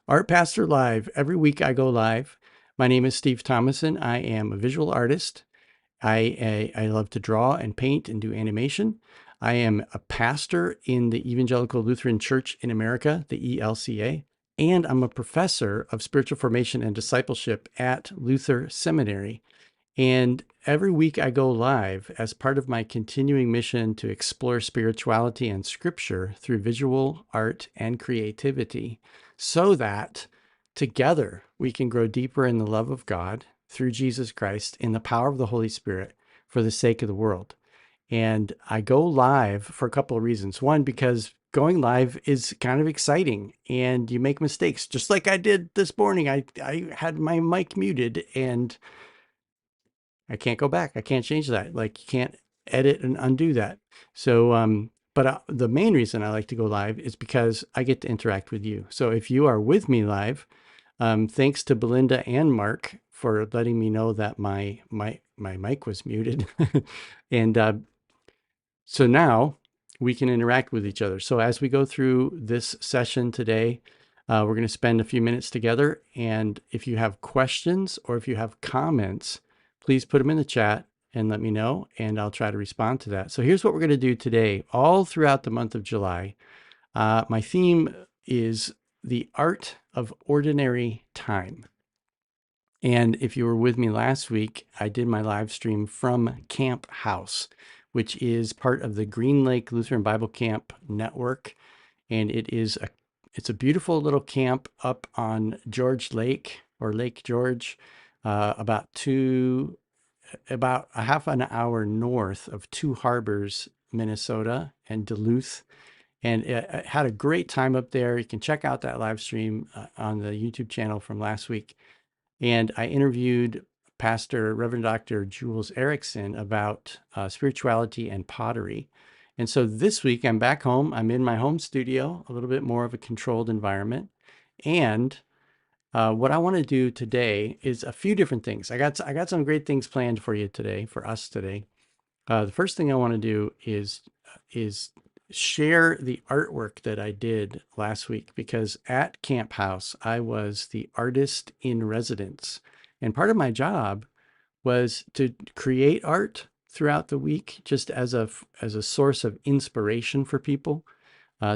Art Pastor Live. Every week I go live. My name is Steve Thomason. I am a visual artist. I love to draw and paint and do animation. I am a pastor in the Evangelical Lutheran Church in America, the ELCA, and I'm a professor of spiritual formation and discipleship at Luther Seminary. And every week I go live as part of my continuing mission to explore spirituality and scripture through visual art and creativity so that together we can grow deeper in the love of God through Jesus Christ in the power of the Holy Spirit for the sake of the world. And I go live for a couple of reasons. One, because going live is kind of exciting and you make mistakes, just like I did this morning. I had my mic muted and I can't go back. I can't change that. Like you can't edit and undo that. So, but the main reason I like to go live is because I get to interact with you. So if you are with me live, thanks to Belinda and Mark for letting me know that my mic was muted. And so now we can interact with each other. So as we go through this session today, we're going to spend a few minutes together. And if you have questions or if you have comments, please put them in the chat and let me know, and I'll try to respond to that. So here's what we're going to do today, all throughout the month of July. My theme is the art of ordinary time. And if you were with me last week, I did my live stream from Camp House, which is part of the Green Lake Lutheran Bible Camp Network. And it's a beautiful little camp up on George Lake or Lake George, about a half an hour north of Two Harbors, Minnesota, and Duluth. And it had a great time up there. You can check out that live stream on the YouTube channel from last week. And I interviewed Pastor Reverend Dr. Jules Erickson about spirituality and pottery. And so this week I'm back home. I'm in my home studio, a little bit more of a controlled environment. And what I want to do today is a few different things. I got some great things planned for you today, for us today. The first thing I want to do is share the artwork that I did last week, because at Camp House, I was the artist in residence. And part of my job was to create art throughout the week, just as a source of inspiration for people.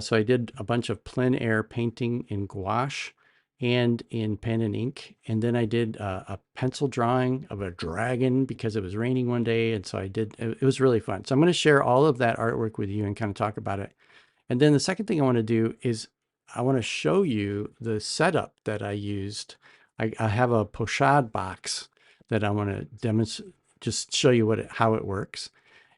So I did a bunch of plein air painting in gouache and in pen and ink. And then I did a pencil drawing of a dragon because it was raining one day. And so it was really fun. So I'm going to share all of that artwork with you and kind of talk about it. And then the second thing I want to do is I want to show you the setup that I used. I have a pochade box that I want to demonstrate, just show you how it works.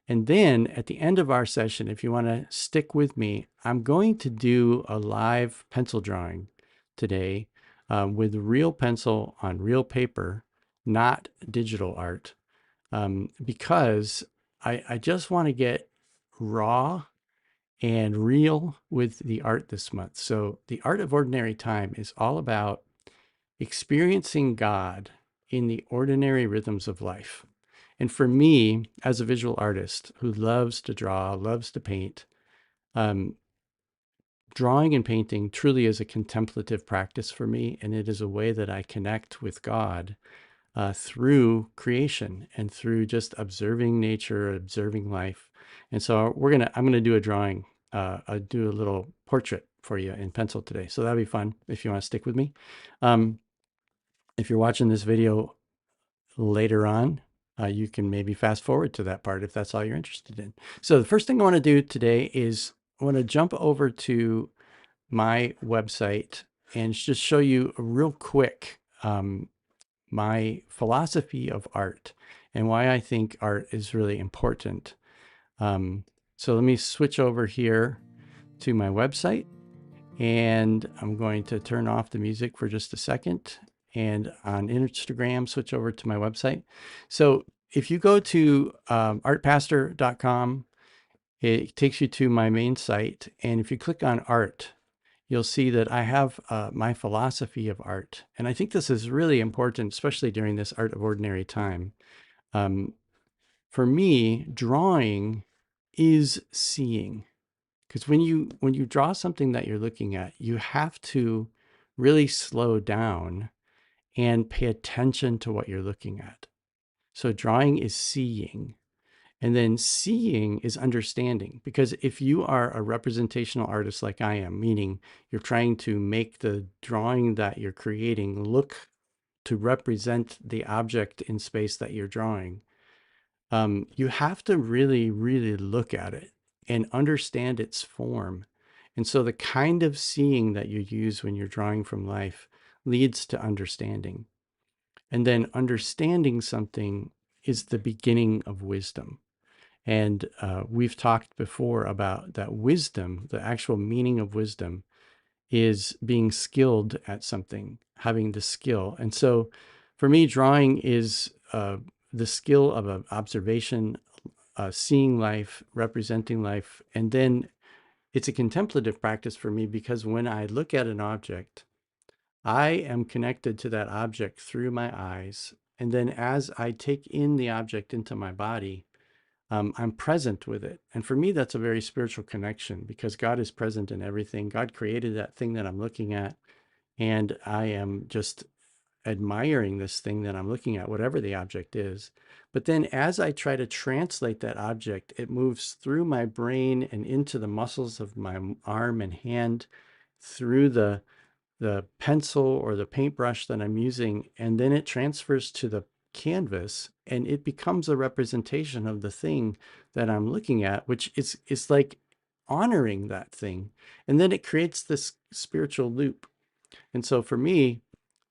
And then at the end of our session, if you want to stick with me, I'm going to do a live pencil drawing today with real pencil on real paper, not digital art, because I just want to get raw and real with the art this month. So the Art of Ordinary Time is all about experiencing God in the ordinary rhythms of life. And for me, as a visual artist who loves to draw, loves to paint, drawing and painting truly is a contemplative practice for me. And it is a way that I connect with God through creation and through just observing nature, observing life. And so I'm gonna do a drawing, I'll do a little portrait for you in pencil today. So that'll be fun if you want to stick with me. If you're watching this video later on, you can maybe fast forward to that part if that's all you're interested in. So the first thing I want to do today is I want to jump over to my website and just show you real quick my philosophy of art and why I think art is really important. So let me switch over here to my website, and I'm going to turn off the music for just a second. And on Instagram, switch over to my website. So if you go to artpastor.com, it takes you to my main site. And if you click on art, you'll see that I have my philosophy of art. And I think this is really important, especially during this Art of Ordinary Time. For me, drawing is seeing. Because when you draw something that you're looking at, you have to really slow down and pay attention to what you're looking at. So drawing is seeing. And then seeing is understanding, because if you are a representational artist like I am, meaning you're trying to make the drawing that you're creating look to represent the object in space that you're drawing, you have to really, really look at it and understand its form. And so the kind of seeing that you use when you're drawing from life leads to understanding. And then understanding something is the beginning of wisdom. And we've talked before about that wisdom, the actual meaning of wisdom is being skilled at something, having the skill. And so for me, drawing is the skill of observation, seeing life, representing life. And then it's a contemplative practice for me because when I look at an object, I am connected to that object through my eyes. And then as I take in the object into my body, I'm present with it. And for me, that's a very spiritual connection because God is present in everything. God created that thing that I'm looking at. And I am just admiring this thing that I'm looking at, whatever the object is. But then as I try to translate that object, it moves through my brain and into the muscles of my arm and hand, through the pencil or the paintbrush that I'm using, and then it transfers to the canvas and it becomes a representation of the thing that I'm looking at, which is like honoring that thing. And then it creates this spiritual loop. And so for me,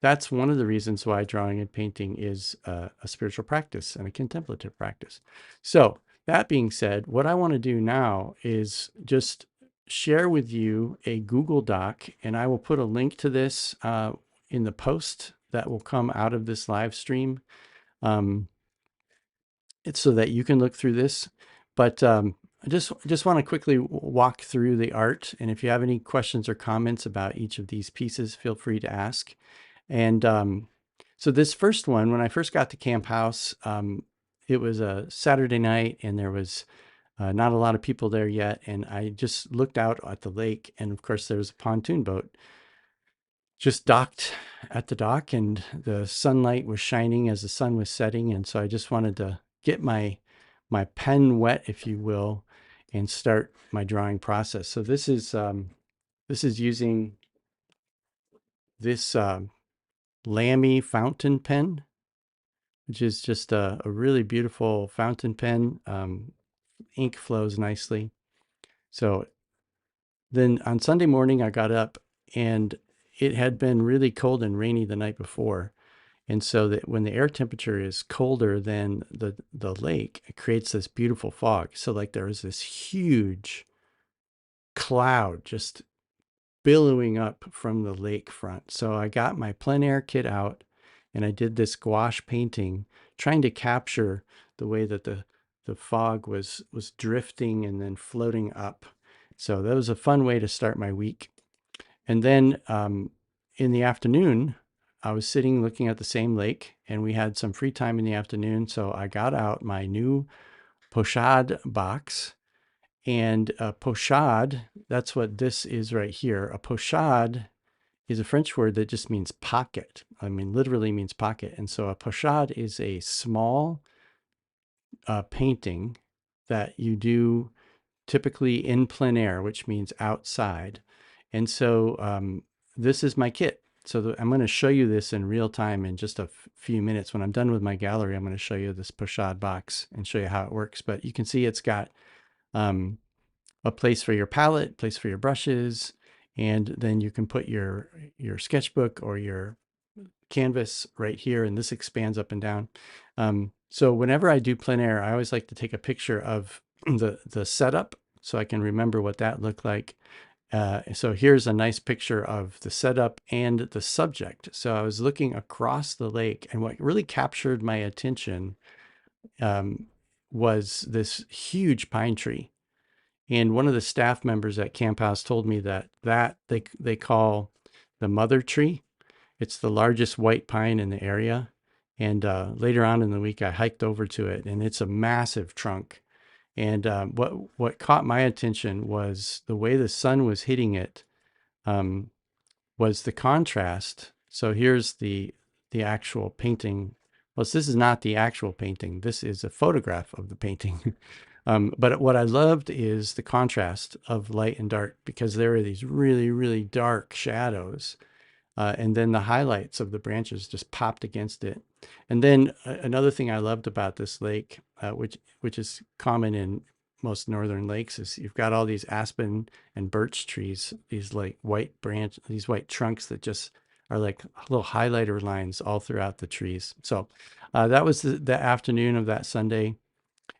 that's one of the reasons why drawing and painting is a spiritual practice and a contemplative practice. So that being said, what I want to do now is just share with you a Google Doc, and I will put a link to this in the post that will come out of this live stream. It's so that you can look through this. But I just want to quickly walk through the art. And if you have any questions or comments about each of these pieces, feel free to ask. And so this first one, when I first got to Camp House, it was a Saturday night and there was not a lot of people there yet. And I just looked out at the lake. And of course, there was a pontoon boat just docked at the dock, and the sunlight was shining as the sun was setting. And so I just wanted to get my pen wet, if you will, and start my drawing process. So this is using this Lamy fountain pen, which is just a really beautiful fountain pen. Ink flows nicely. So then on Sunday morning, I got up and it had been really cold and rainy the night before. And so that when the air temperature is colder than the lake, it creates this beautiful fog. So like there was this huge cloud just billowing up from the lakefront. So I got my plein air kit out and I did this gouache painting, trying to capture the way that the fog was drifting and then floating up. So that was a fun way to start my week. And then in the afternoon, I was sitting looking at the same lake and we had some free time in the afternoon. So I got out my new pochade box. And a pochade, that's what this is right here. A pochade is a French word that just means pocket. I mean, literally means pocket. And so a pochade is a small painting that you do typically in plein air, which means outside. And so this is my kit. So I'm going to show you this in real time in just a few minutes. When I'm done with my gallery, I'm going to show you this pochade box and show you how it works. But you can see it's got a place for your palette, place for your brushes, and then you can put your sketchbook or your canvas right here, and this expands up and down. So whenever I do plein air, I always like to take a picture of the setup so I can remember what that looked like. So here's a nice picture of the setup and the subject. So I was looking across the lake, and what really captured my attention was this huge pine tree. And one of the staff members at Camp House told me that they call the mother tree. It's the largest white pine in the area. And later on in the week, I hiked over to it, and it's a massive trunk. And what caught my attention was the way the sun was hitting it. was the contrast. So here's the actual painting. Well, this is not the actual painting. This is a photograph of the painting. But what I loved is the contrast of light and dark, because there are these really, really dark shadows, and then the highlights of the branches just popped against it. And then another thing I loved about this lake, which is common in most northern lakes, is you've got all these aspen and birch trees, these like these white trunks that just are like little highlighter lines all throughout the trees. So that was the afternoon of that Sunday.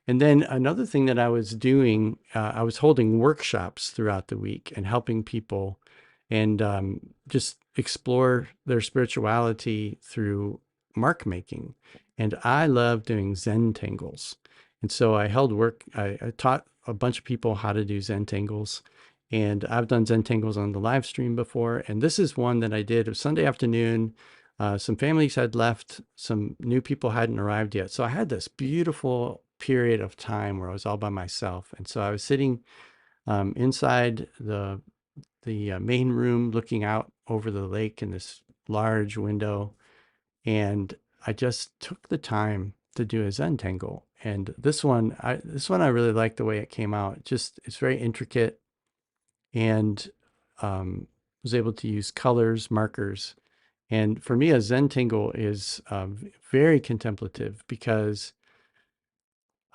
And then another thing that I was doing, I was holding workshops throughout the week and helping people and just explore their spirituality through mark making. And I love doing Zen tangles. And so I taught a bunch of people how to do Zen tangles. And I've done Zen tangles on the live stream before. And this is one that I did. It was Sunday afternoon. Some families had left, some new people hadn't arrived yet. So I had this beautiful period of time where I was all by myself. And so I was sitting inside the main room looking out over the lake in this large window. And I just took the time to do a Zen tangle. And this one I really like the way it came out. It's very intricate, and was able to use colors, markers. And for me, a Zen tangle is very contemplative, because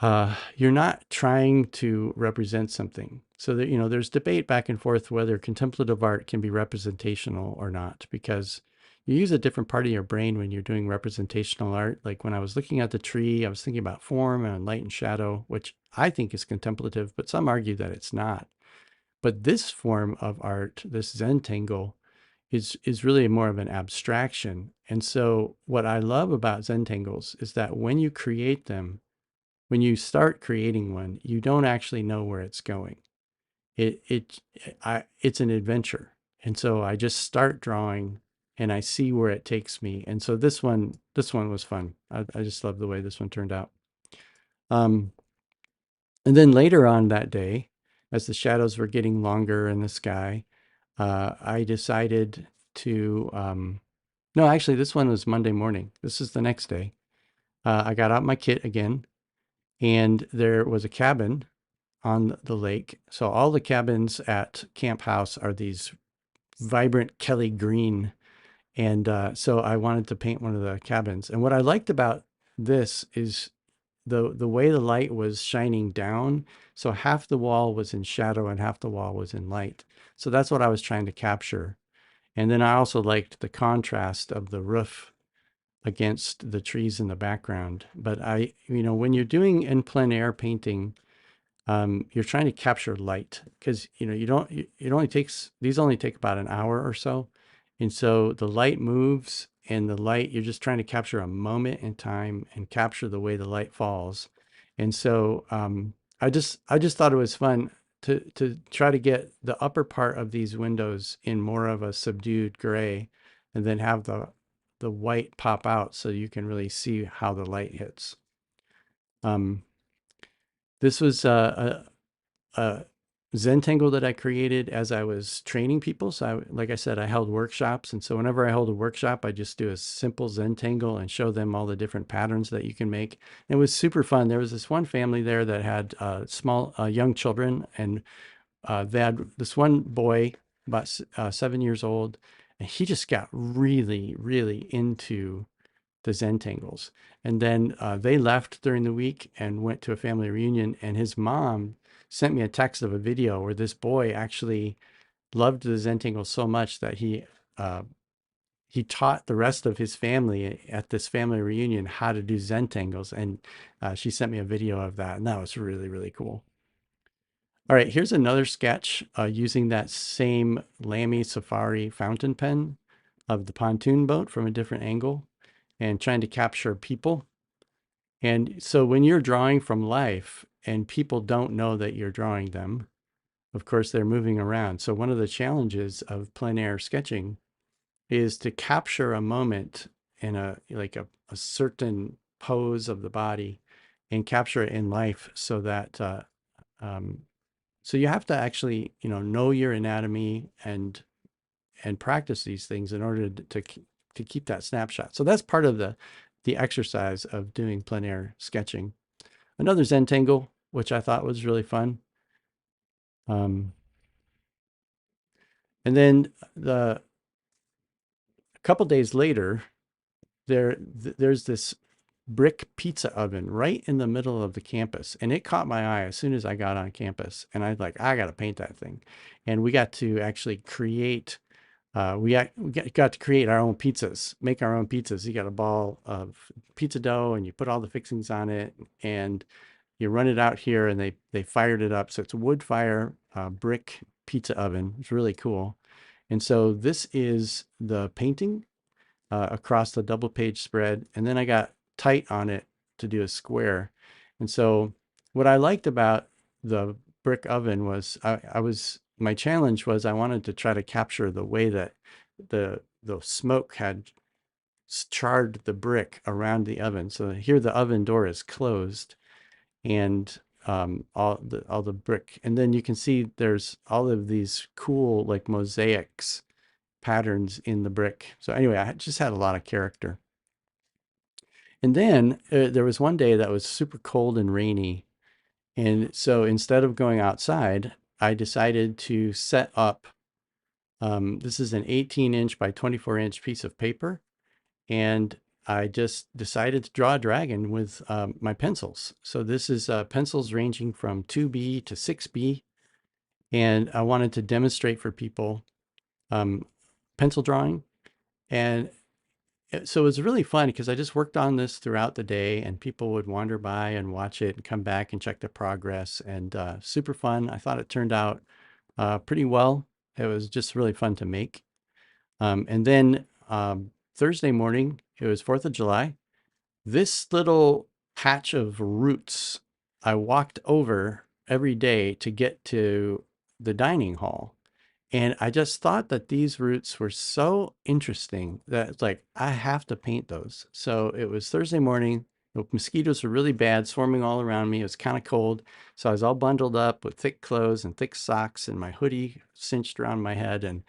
you're not trying to represent something. So that, there's debate back and forth whether contemplative art can be representational or not, because you use a different part of your brain when you're doing representational art. Like when I was looking at the tree, I was thinking about form and light and shadow, which I think is contemplative, but some argue that it's not. But this form of art, this Zen tangle, is really more of an abstraction. And so what I love about Zen tangles is that when you create them, when you start creating one, you don't actually know where it's going. It's an adventure. And so I just start drawing and I see where it takes me. And so this one was fun. I just love the way this one turned out. Um, and then later on that day, as the shadows were getting longer in the sky, I decided to, no, actually, this one was Monday morning. This is the next day. I got out my kit again, and there was a cabin on the lake. So all the cabins at Camp House are these vibrant Kelly green. And so I wanted to paint one of the cabins. And what I liked about this is the way the light was shining down. So half the wall was in shadow and half the wall was in light. So that's what I was trying to capture. And then I also liked the contrast of the roof against the trees in the background. But when you're doing in plein air painting, you're trying to capture light, because you don't it only takes these only take about an hour or so, and so the light moves, and the light, you're just trying to capture a moment in time and capture the way the light falls. And so I just thought it was fun to try to get the upper part of these windows in more of a subdued gray, and then have the white pop out so you can really see how the light hits. This was a Zentangle that I created as I was training people. So like I said, I held workshops. And so whenever I hold a workshop, I just do a simple Zentangle and show them all the different patterns that you can make. And it was super fun. There was this one family there that had small, young children, and they had this one boy about 7 years old, and he just got really, really into the Zentangles. And then they left during the week and went to a family reunion, and his mom sent me a text of a video where this boy actually loved the Zentangle so much that he taught the rest of his family at this family reunion how to do Zentangles. And she sent me a video of that, and that was really, really cool. All right, here's another sketch using that same Lamy Safari fountain pen of the pontoon boat from a different angle, and trying to capture people. And so when you're drawing from life and people don't know that you're drawing them, of course, they're moving around. So one of the challenges of plein air sketching is to capture a moment in a certain pose of the body, and capture it in life, so that so you have to actually know your anatomy, and and practice these things in order to keep that snapshot. So that's part of the exercise of doing plein air sketching. Another Zentangle, which I thought was really fun. Um, and then a couple days later, there's this brick pizza oven right in the middle of the campus, and it caught my eye as soon as I got on campus. And I was like, I got to paint that thing. And we got to actually create. We got to create our own pizzas, make our own pizzas. You got a ball of pizza dough, and you put all the fixings on it, and you run it out here, and they fired it up. So it's a wood fire brick pizza oven. It's really cool. And so this is the painting across the double page spread. And then I got tight on it to do a square. And so what I liked about the brick oven was my challenge was I wanted to try to capture the way that the smoke had charred the brick around the oven. So here the oven door is closed, and all the brick, and then you can see there's all of these cool like mosaics patterns in the brick. So anyway, I just had a lot of character. And then there was one day that was super cold and rainy. And so instead of going outside, I decided to set up, this is an 18-inch by 24-inch piece of paper. And I just decided to draw a dragon with my pencils. So this is pencils ranging from 2B to 6B. And I wanted to demonstrate for people pencil drawing. And so it was really fun because I just worked on this throughout the day, and people would wander by and watch it and come back and check the progress, and super fun. I thought it turned out pretty well. It was just really fun to make. And then Thursday morning, it was 4th of July. This little patch of roots I walked over every day to get to the dining hall. And I just thought that these roots were so interesting that it's like, I have to paint those. So it was Thursday morning. The mosquitoes were really bad, swarming all around me. It was kind of cold. So I was all bundled up with thick clothes and thick socks and my hoodie cinched around my head, and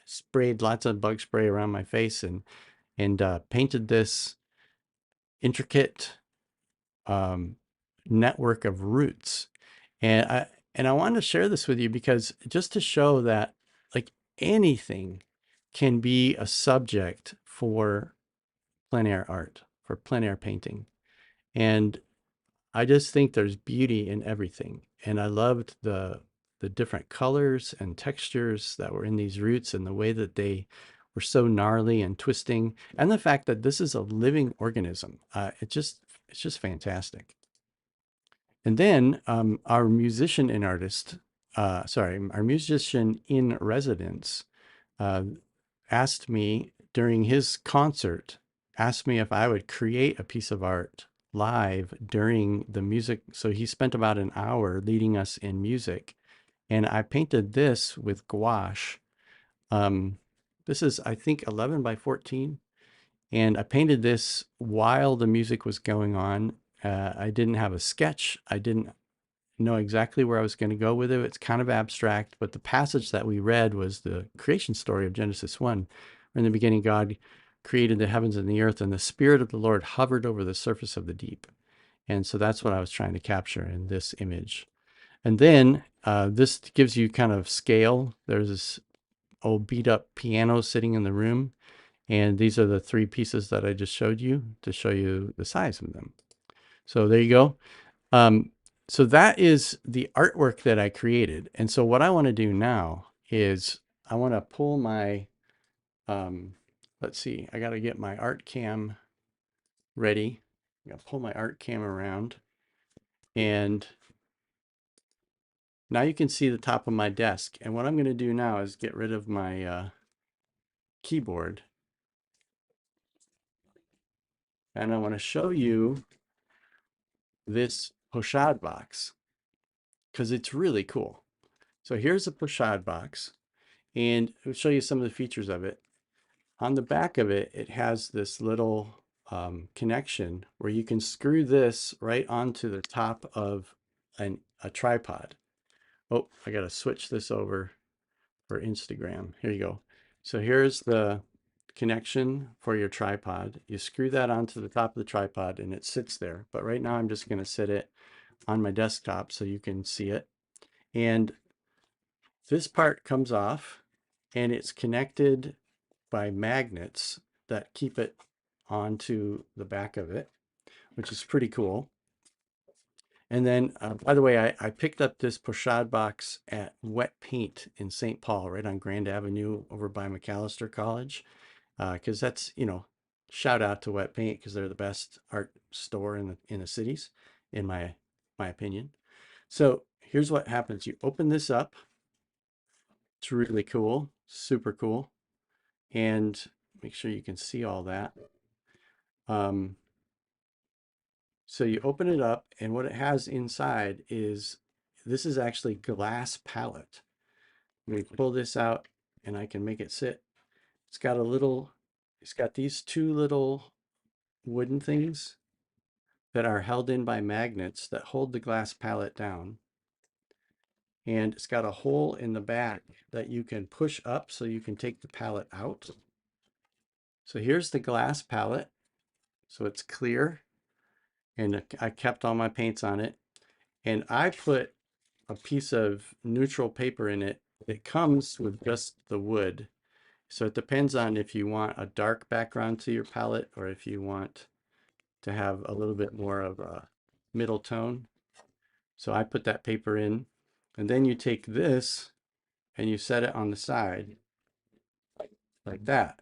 sprayed lots of bug spray around my face, and painted this intricate network of roots. And I wanted to share this with you because just to show that like anything can be a subject for plein air art, for plein air painting. And I just think there's beauty in everything. And I loved the different colors and textures that were in these roots, and the way that they were so gnarly and twisting, and the fact that this is a living organism. It's just fantastic. And then our musician and artist, our musician in residence, uh, asked me during his concert, asked me if I would create a piece of art live during the music. So he spent about an hour leading us in music, and I painted this with gouache. This is, I think, 11 by 14. And I painted this while the music was going on. I didn't have a sketch. I didn't know exactly where I was going to go with it. It's kind of abstract, but the passage that we read was the creation story of Genesis 1. Where in the beginning, God created the heavens and the earth, and the Spirit of the Lord hovered over the surface of the deep. And so that's what I was trying to capture in this image. And then this gives you kind of scale. There's this old beat up piano sitting in the room. And these are the three pieces that I just showed you to show you the size of them. So there you go. So that is the artwork that I created. And so what I want to do now is I want to pull my, let's see, I got to get my art cam ready. I'm going to pull my art cam around, and now you can see the top of my desk. And what I'm going to do now is get rid of my keyboard. And I want to show you this pochade box because it's really cool. So here's a pochade box, and I'll show you some of the features of it. On the back of it, it has this little connection where you can screw this right onto the top of a tripod. Oh, I got to switch this over for Instagram. Here you go. So here's the connection for your tripod. You screw that onto the top of the tripod and it sits there. But right now I'm just going to sit it on my desktop so you can see it. And this part comes off and it's connected by magnets that keep it onto the back of it, which is pretty cool. And then, by the way, I picked up this pochade box at Wet Paint in St. Paul, right on Grand Avenue over by McAllister College. Because that's, shout out to Wet Paint because they're the best art store in the cities, in my opinion. So here's what happens. You open this up. It's really cool, super cool. And make sure you can see all that. So you open it up, and what it has inside is, this is actually glass palette. Let me pull this out and I can make it sit. It's got these two little wooden things that are held in by magnets that hold the glass palette down. And it's got a hole in the back that you can push up so you can take the palette out. So here's the glass palette. So it's clear, and I kept all my paints on it. And I put a piece of neutral paper in it. It comes with just the wood. So it depends on if you want a dark background to your palette or if you want to have a little bit more of a middle tone. So I put that paper in, and then you take this and you set it on the side like that.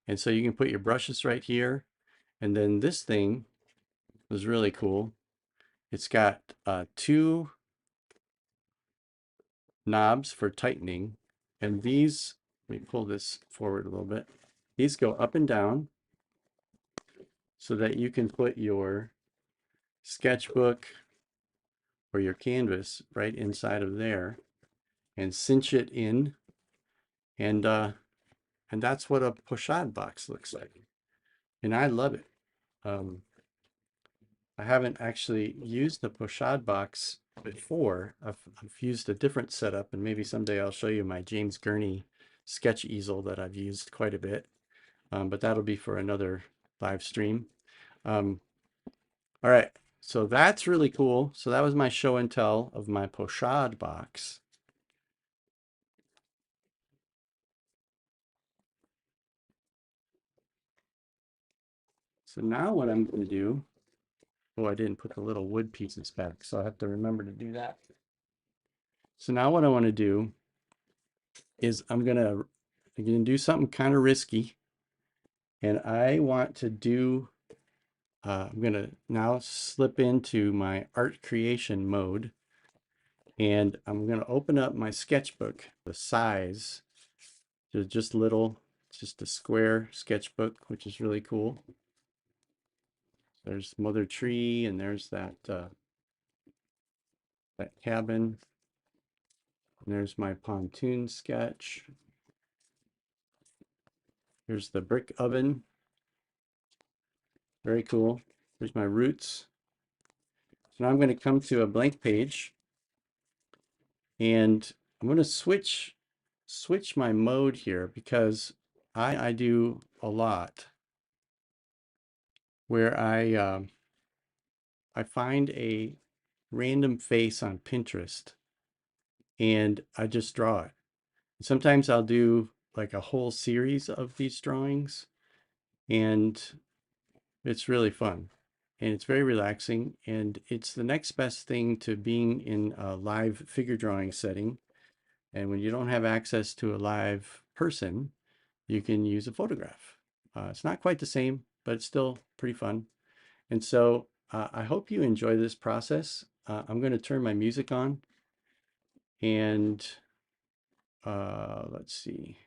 And so you can put your brushes right here. And then this thing was really cool. It's got two knobs for tightening, and these, let me pull this forward a little bit. These go up and down so that you can put your sketchbook or your canvas right inside of there and cinch it in, and that's what a pochade box looks like, and I love it. I haven't actually used the pochade box before. I've used a different setup, and maybe someday I'll show you my James Gurney sketch easel that I've used quite a bit, but that'll be for another live stream. All right, so that's really cool. So that was my show and tell of my pochade box. So now what I'm going to do, oh, I didn't put the little wood pieces back, so I have to remember to do that. So now what I want to do is I'm gonna do something kind of risky, and I want to do, I'm gonna now slip into my art creation mode, and I'm gonna open up my sketchbook. The size is just little, it's just a square sketchbook, which is really cool. There's Mother Tree, and there's that cabin. And there's my pontoon sketch. Here's the brick oven. Very cool. There's my roots. So now I'm going to come to a blank page, and I'm going to switch my mode here, because I do a lot where I find a random face on Pinterest and I just draw it. Sometimes I'll do like a whole series of these drawings, and it's really fun and it's very relaxing, and it's the next best thing to being in a live figure drawing setting. And when you don't have access to a live person, you can use a photograph. It's not quite the same, but it's still pretty fun. And so I hope you enjoy this process. I'm going to turn my music on, and let's see.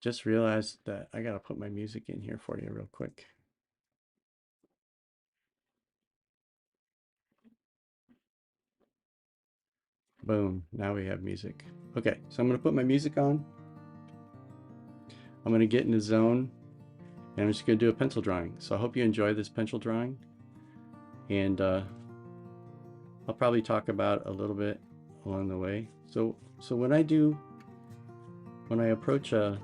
Just realized that I got to put my music in here for you real quick. Boom, now we have music. Okay, so I'm going to put my music on. I'm going to get in the zone, and I'm just going to do a pencil drawing. So I hope you enjoy this pencil drawing, and I'll probably talk about a little bit along the way. So when I approach and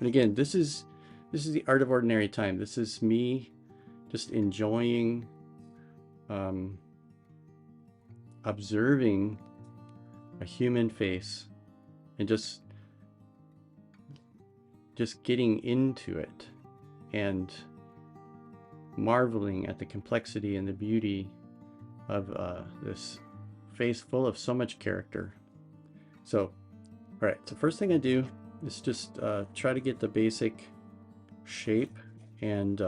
again, this is the art of ordinary time. This is me just enjoying observing a human face and just getting into it and marveling at the complexity and the beauty of this face full of so much character. So, all right, so first thing I do is just try to get the basic shape and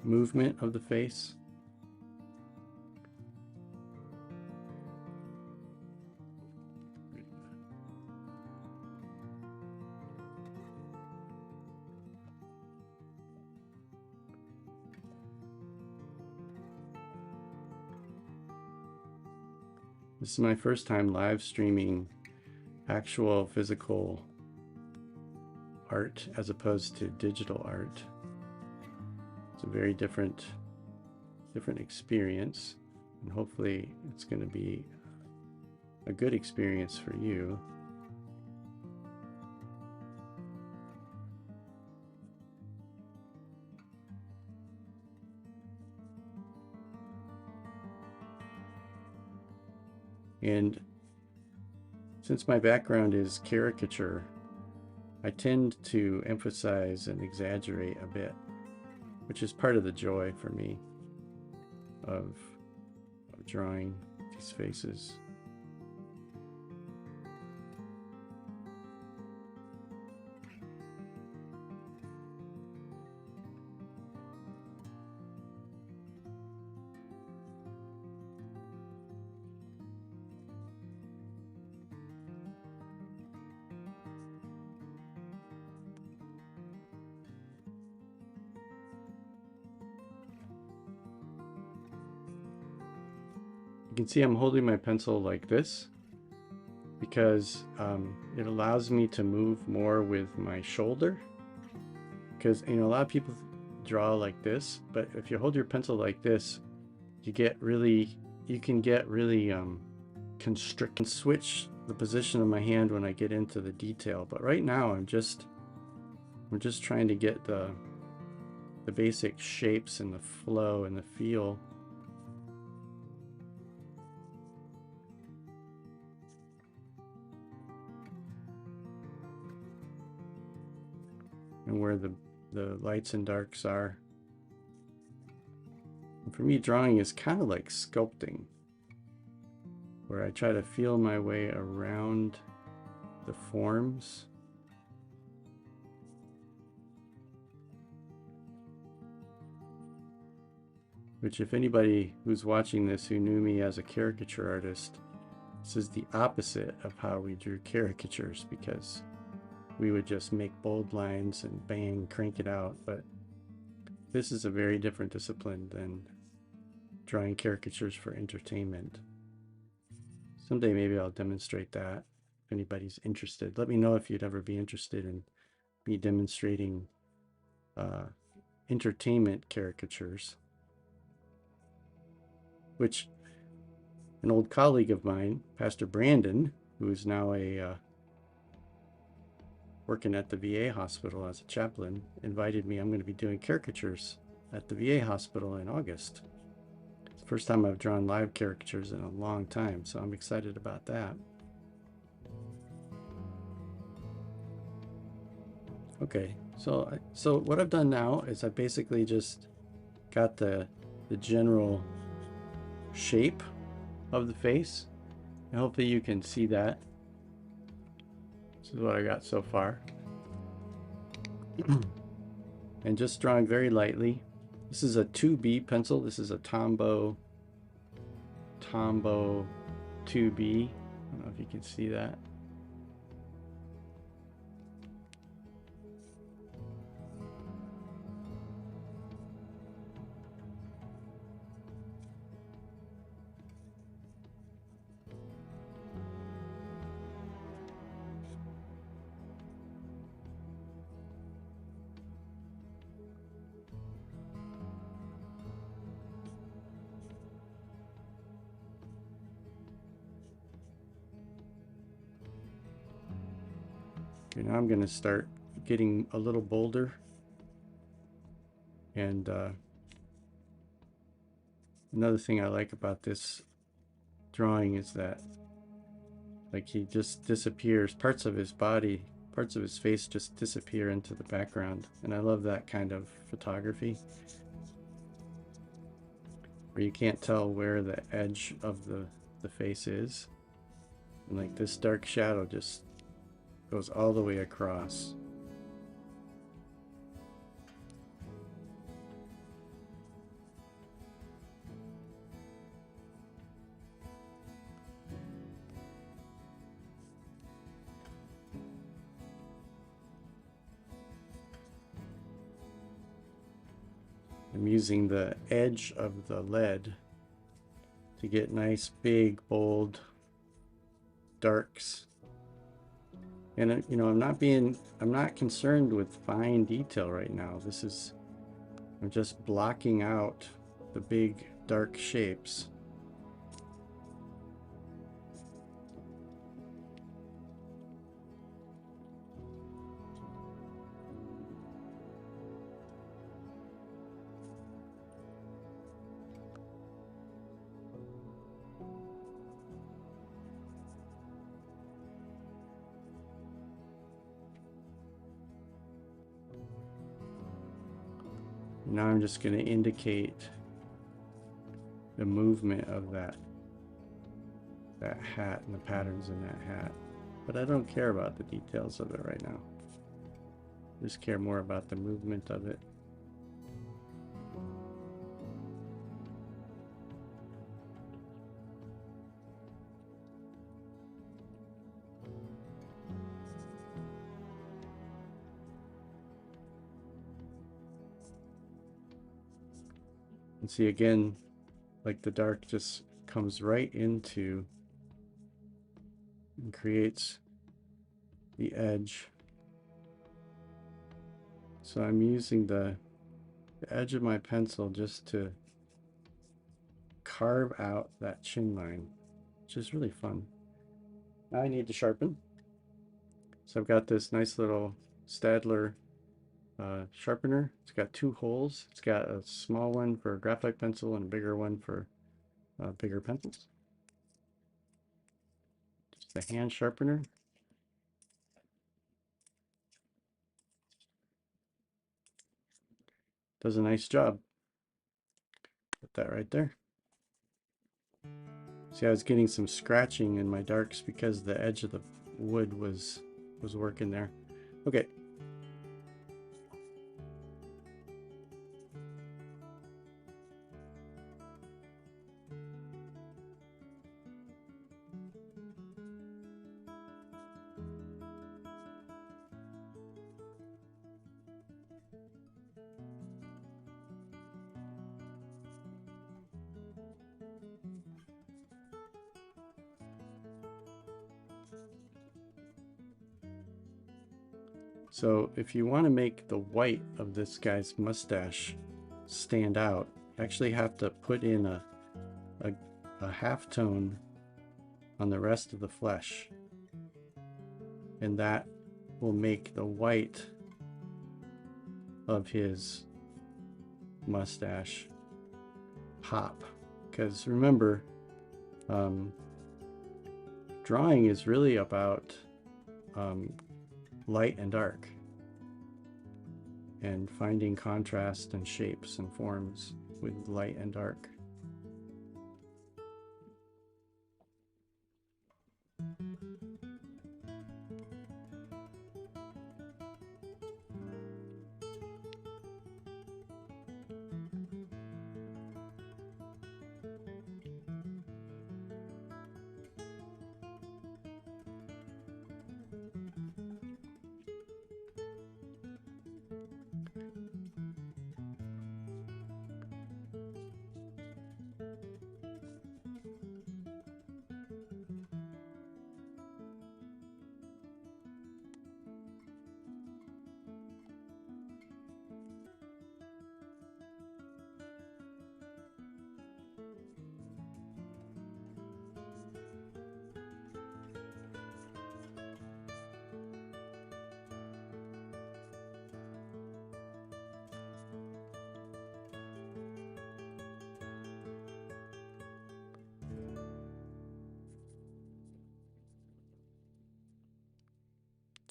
movement of the face. This is my first time live streaming actual physical art as opposed to digital art. It's a very different experience, and hopefully it's going to be a good experience for you. And since my background is caricature, I tend to emphasize and exaggerate a bit, which is part of the joy for me of drawing these faces. You can see I'm holding my pencil like this because it allows me to move more with my shoulder, because a lot of people draw like this, but if you hold your pencil like this, you can get really constrict and switch the position of my hand when I get into the detail. But right now I'm just trying to get the basic shapes and the flow and the feel. And where the lights and darks are. And for me, drawing is kind of like sculpting, where I try to feel my way around the forms. Which, if anybody who's watching this who knew me as a caricature artist, this is the opposite of how we drew caricatures, because we would just make bold lines and bang, crank it out. But this is a very different discipline than drawing caricatures for entertainment. Someday maybe I'll demonstrate that. If anybody's interested, let me know if you'd ever be interested in me demonstrating entertainment caricatures, which an old colleague of mine, Pastor Brandon, who is now working at the VA hospital as a chaplain, invited me. I'm going to be doing caricatures at the VA hospital in August. It's the first time I've drawn live caricatures in a long time, so I'm excited about that. Okay, so what I've done now is I basically just got the general shape of the face, and hopefully you can see that. This is what I got so far. And just drawing very lightly. This is a 2B pencil. This is a Tombow 2B. I don't know if you can see that. Okay, now I'm going to start getting a little bolder, and another thing I like about this drawing is that, like, he just disappears. Parts of his body, parts of his face just disappear into the background, and I love that kind of photography where you can't tell where the edge of the face is, and like this dark shadow just goes all the way across. I'm using the edge of the lead to get nice, big, bold darks. And you know, I'm not concerned with fine detail right now. I'm just blocking out the big, dark shapes. Now I'm just going to indicate the movement of that hat and the patterns in that hat. But I don't care about the details of it right now. I just care more about the movement of it. And see, again, like the dark just comes right into and creates the edge. So I'm using the edge of my pencil just to carve out that chin line, which is really fun. Now I need to sharpen. So I've got this nice little Stadler sharpener. It's got two holes. It's got a small one for a graphite pencil and a bigger one for bigger pencils. Just a hand sharpener. Does a nice job. Put that right there. See, I was getting some scratching in my darks because the edge of the wood was working there. Okay. So if you want to make the white of this guy's mustache stand out, you actually have to put in a half tone on the rest of the flesh, and that will make the white of his mustache pop. Because remember, drawing is really about light and dark and finding contrast and shapes and forms with light and dark.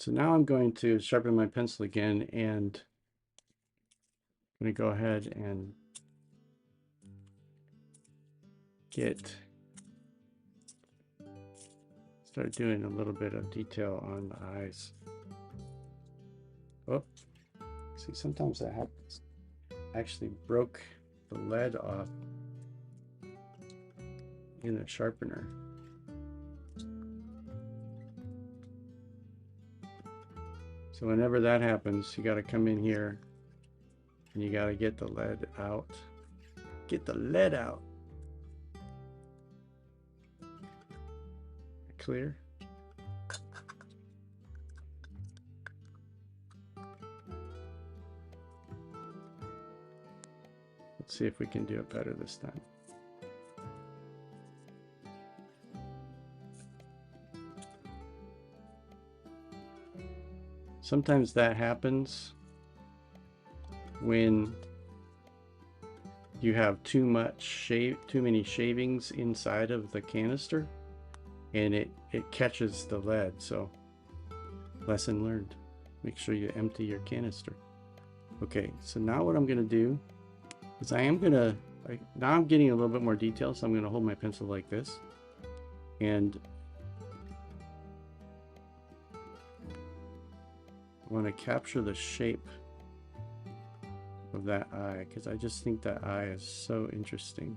So now I'm going to sharpen my pencil again, and I'm going to go ahead and start doing a little bit of detail on the eyes. Oh, see, sometimes that happens. Actually broke the lead off in the sharpener. So whenever that happens, you got to come in here and you got to get the lead out. Get the lead out. Clear? Let's see if we can do it better this time. Sometimes that happens when you have too many shavings inside of the canister, and it catches the lead. So lesson learned. Make sure you empty your canister. Okay, so now what I'm going to do is now I'm getting a little bit more detail, so I'm going to hold my pencil like this, and I want to capture the shape of that eye, because I just think that eye is so interesting.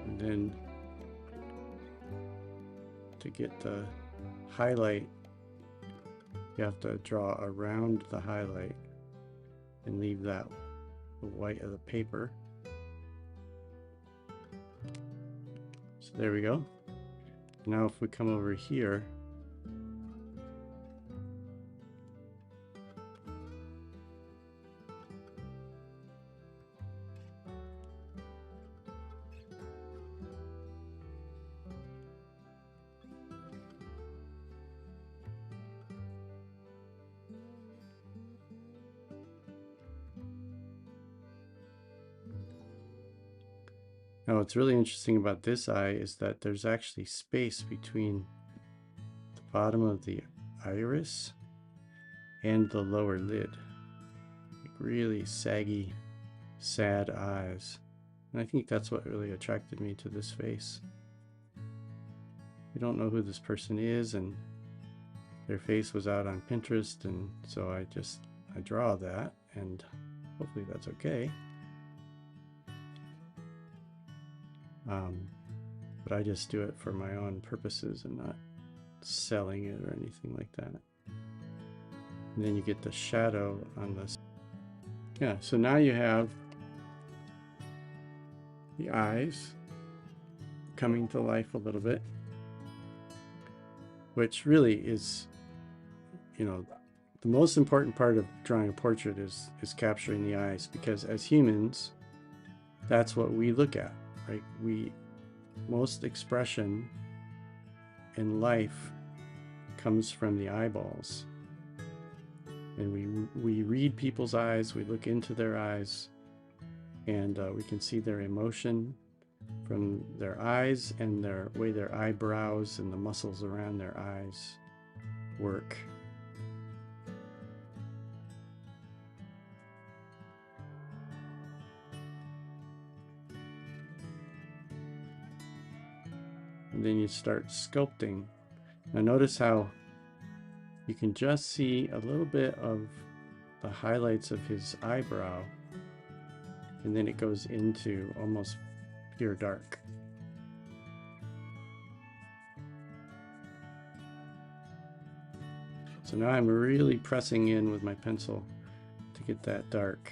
And then to get the highlight, you have to draw around the highlight and leave that the white of the paper. So there we go. Now if we come over here, now what's really interesting about this eye is that there's actually space between the bottom of the iris and the lower lid. Like really saggy, sad eyes. And I think that's what really attracted me to this face. You don't know who this person is, and their face was out on Pinterest, and so I draw that, and hopefully that's okay. But I just do it for my own purposes and not selling it or anything like that. And then you get the shadow on this. Yeah, so now you have the eyes coming to life a little bit, which really is, you know, the most important part of drawing a portrait is capturing the eyes, because as humans, that's what we look at, right? Most expression in life comes from the eyeballs, and we read people's eyes, we look into their eyes, and we can see their emotion from their eyes and their way their eyebrows and the muscles around their eyes work. And then you start sculpting. Now notice how you can just see a little bit of the highlights of his eyebrow, and then it goes into almost pure dark. So now I'm really pressing in with my pencil to get that dark.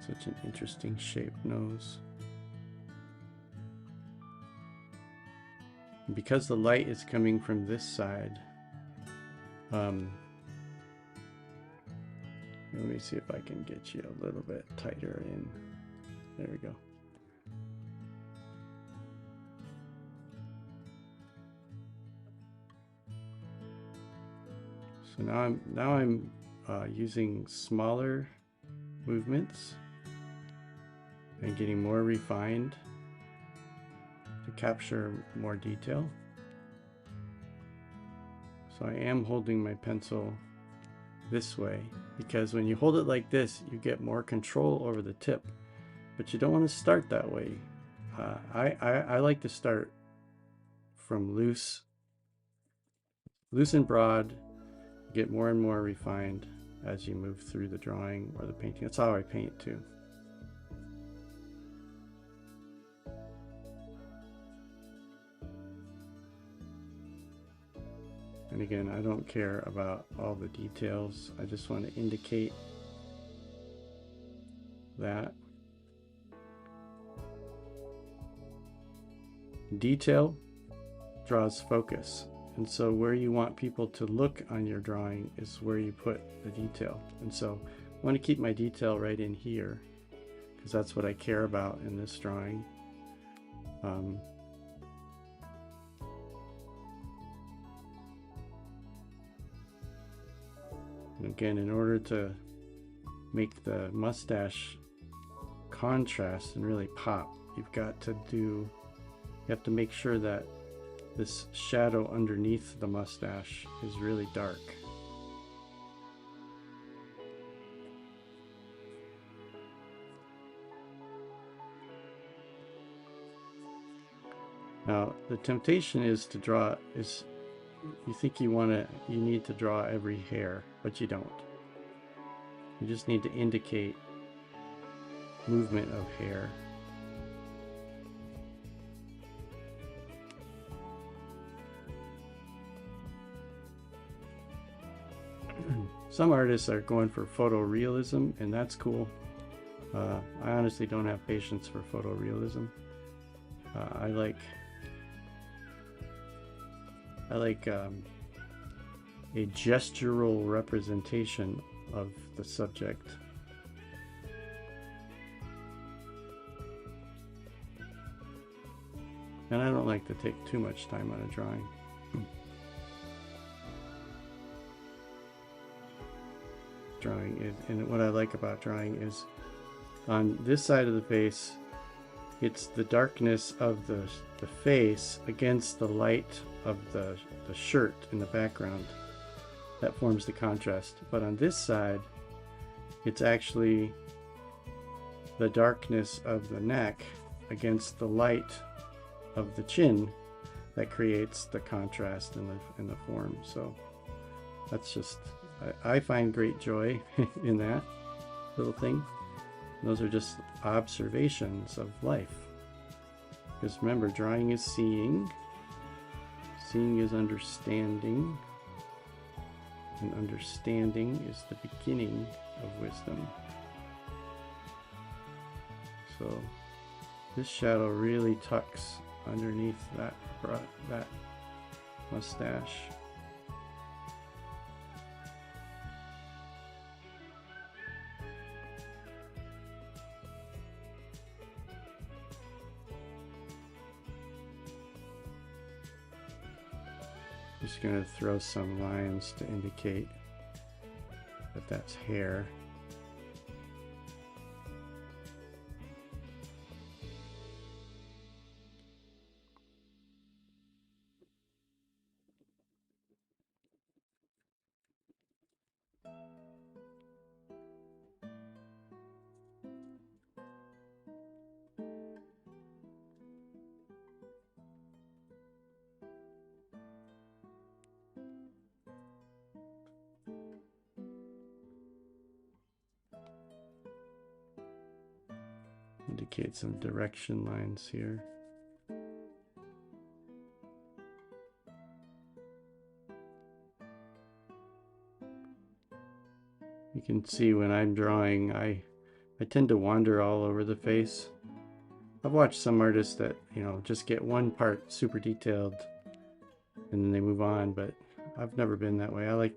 Such an interesting shaped nose. And because the light is coming from this side, let me see if I can get you a little bit tighter in. There we go. So now I'm using smaller movements and getting more refined to capture more detail. So I am holding my pencil this way because when you hold it like this, you get more control over the tip, but you don't want to start that way. I like to start from loose and broad, get more and more refined as you move through the drawing or the painting. That's how I paint too. And again, I don't care about all the details. I just want to indicate that. Detail draws focus. And so where you want people to look on your drawing is where you put the detail. And so I want to keep my detail right in here because that's what I care about in this drawing. Again, in order to make the mustache contrast and really pop, you have to make sure that this shadow underneath the mustache is really dark. Now, the temptation is to draw, you think you need to draw every hair, but you don't. You just need to indicate movement of hair. Some artists are going for photorealism, and that's cool. I honestly don't have patience for photorealism. I like a gestural representation of the subject. And I don't like to take too much time on a drawing. And what I like about drawing is on this side of the face, it's the darkness of the face against the light of the shirt in the background that forms the contrast. But on this side, it's actually the darkness of the neck against the light of the chin that creates the contrast in the form. So that's just, I find great joy in that little thing. Those are just observations of life. Because remember, drawing is seeing, seeing is understanding, and understanding is the beginning of wisdom. So this shadow really tucks underneath that mustache. Just going to throw some lines to indicate that that's hair. Indicate some direction lines here. You can see when I'm drawing, I I tend to wander all over the face. I've watched some artists that, just get one part super detailed and then they move on, but I've never been that way. I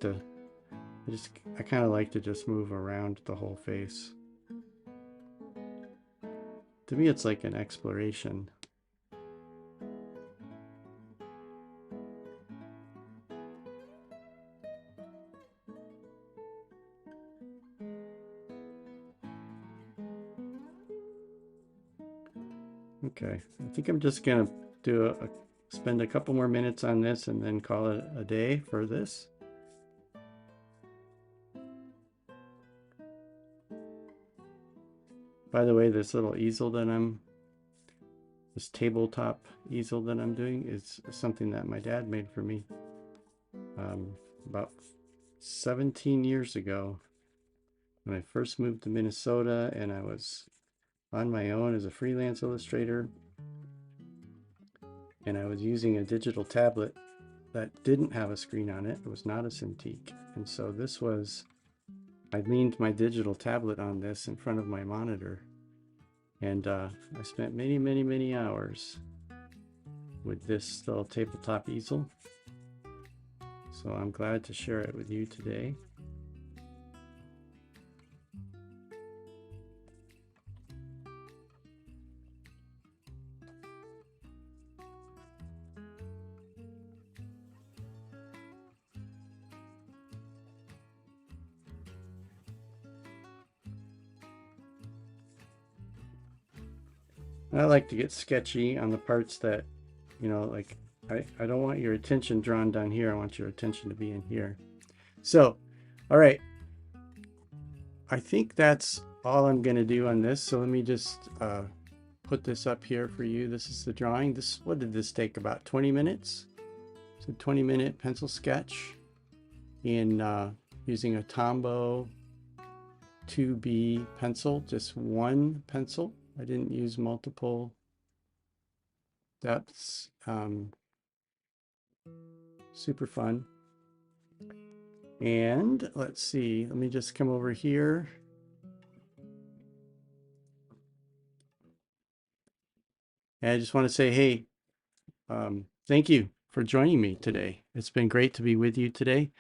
kind of like to just move around the whole face. To me, it's like an exploration. Okay, I think I'm just gonna spend a couple more minutes on this and then call it a day for this. By the way, this tabletop easel that I'm doing is something that my dad made for me about 17 years ago when I first moved to Minnesota and I was on my own as a freelance illustrator. And I was using a digital tablet that didn't have a screen on it. It was not a Cintiq. And so I leaned my digital tablet on this in front of my monitor. And I spent many, many, many hours with this little tabletop easel. So I'm glad to share it with you today. I like to get sketchy on the parts that, like I don't want your attention drawn down here. I want your attention to be in here. So, all right. I think that's all I'm going to do on this. So let me just put this up here for you. This is the drawing. What did this take? About 20 minutes? It's a 20-minute pencil sketch in using a Tombow 2B pencil, just one pencil. I didn't use multiple depths. Super fun. And let's see, let me just come over here. And I just want to say, hey, thank you for joining me today. It's been great to be with you today.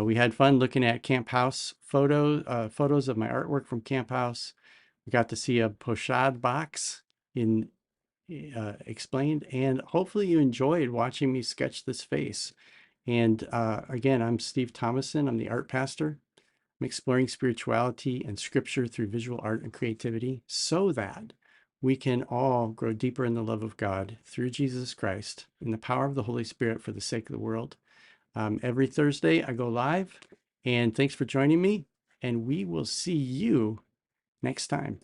We had fun looking at Camp House photos of my artwork from Camp House. We got to see a pochade box explained, and hopefully you enjoyed watching me sketch this face. And again, I'm Steve Thomason. I'm the art pastor. I'm exploring spirituality and scripture through visual art and creativity so that we can all grow deeper in the love of God through Jesus Christ in the power of the Holy Spirit for the sake of the world. Every Thursday I go live, and thanks for joining me, and we will see you next time.